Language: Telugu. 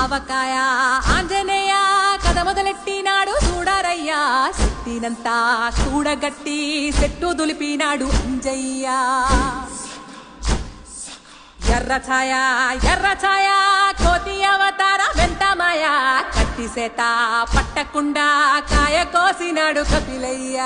ఆవకాయ ఆంజనేయ కథ మొదలెట్టినాడు చూడరయ్యా శక్తినంతా చూడగట్టి చెట్టు దులిపినాడు అంజయ్య ఎర్ర ఛాయ కోతి అవతార వెంటమాయ కత్తి సేత పట్టకుండా కాయ కోసినాడు కపిలయ్య